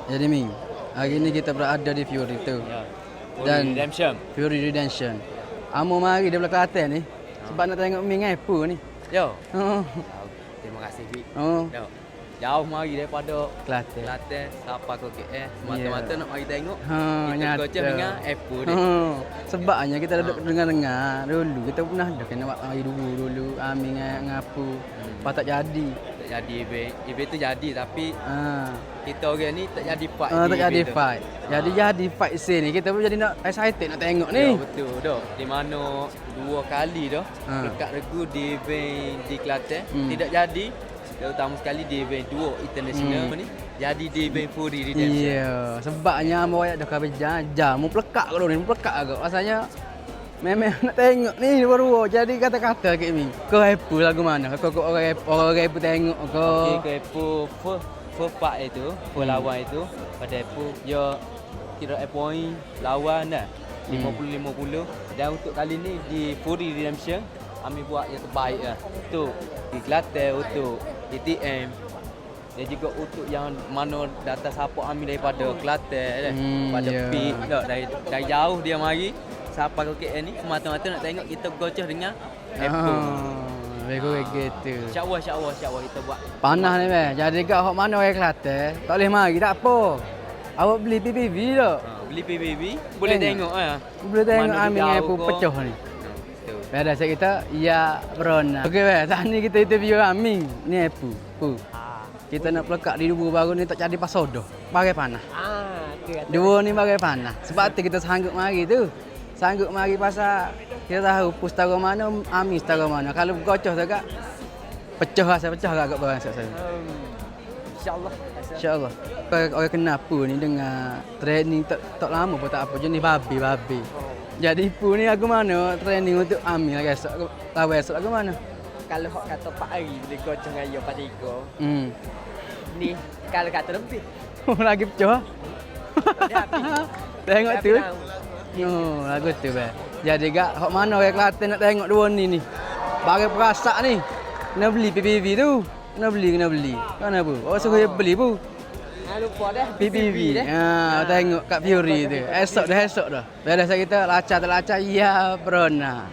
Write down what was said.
Jadi Ming, hari ni kita berada di Fury tu. Ya. Dan Redemption. Fury Redemption. Amo mari dari Kelantan ni. Sebab nak tengok Ming apa ni. Yo. Oh, Terima kasih Bi. oh, Yo. Jauh mari daripada Kelantan. Kelantan sampai ke KL. Semata-mata nak mari tengok. Ha, Kita nyata. goceh dengan Apple ni. Sebabnya kita duduk dengar-dengar dulu. Kita pernah dah kena buat mari dulu. Amin ngapu. Lepas tak jadi. Tak jadi EB tu jadi tapi Ha. kita orang ni tak jadi fight. Tak di jadi EB tu. fight. Jadi fight scene ni. Kita pun jadi nak excited nak tengok Ya, ni. betul dah. Di mana 2 kali dah dekat regu di event di Kelantan tidak jadi. Terutama sekali di event 2 international ni. Jadi di event Fury Redemption. Ya, sebabnya amo ayat dah kabeh jajah. Mu pelekak kat ni, mu pelekak agak. Rasanya memang nak tengok ni dua-dua. Jadi kata-kata kat ni. Kau happy lagu mana? Kau orang happy tengok kau. Okey, ke first part itu, first lawan itu pada Apple dia kira point lawan dah 50-50 dan untuk kali ni di Fury Redemption kami buat yang terbaik lah. Untuk di Kelantan, untuk ATM dan juga untuk yang mana data support kami daripada Kelantan pada ya. Pik dah dari jauh dia mari sampai ke KL ni semata-mata nak tengok kita goceh dengan Apple. Bego gitu. InsyaAllah kita buat. Panas ni weh. Jadi kat hok mana orang Kelantan, tak boleh mari tak apa. Awak beli PPV tak? Beli PBB boleh tengok ah. Boleh tengok Mana Amin dia yang jauh pun ke? pecah ni. Betul. Pada saya kita ya berona. Okey weh, saat ni kita interview Amin. Ni Apu. Kita nak pelekat di dua baru ni tak jadi pasal dah. Bagai panah. Okay. Dua ni bagai panah. Sebab tu kita sanggup mari tu. Sanggup mari pasal kita tahu pus taruh mana, Amin taruh mana. Kalau gocoh tak pecah rasa pecah agak barang saya. InsyaAllah. InsyaAllah. Orang kena apa ni dengan training tak lama pun tak apa. Jenis babi. Jadi pu ni aku mana training untuk Amin lagi esok. Lawan esok aku mana? Kalau hok kata 4 hari boleh goceng dengan yo pada iko. Ni kalau kata lebih. Lagi pecah. Dah habis. Tengok tu. Dah Oh, lagu tu be. Jadi gak hok mana orang Kelantan nak tengok dua ni. Bagi perasak ni. Kena beli PPV tu. Kena beli. Kenapa? Oh suruh dia beli pu. Jangan lupa dah PPV. Tengok kat Fury tu. Esok dah. Biasa kita lacak tak lacak ya berona.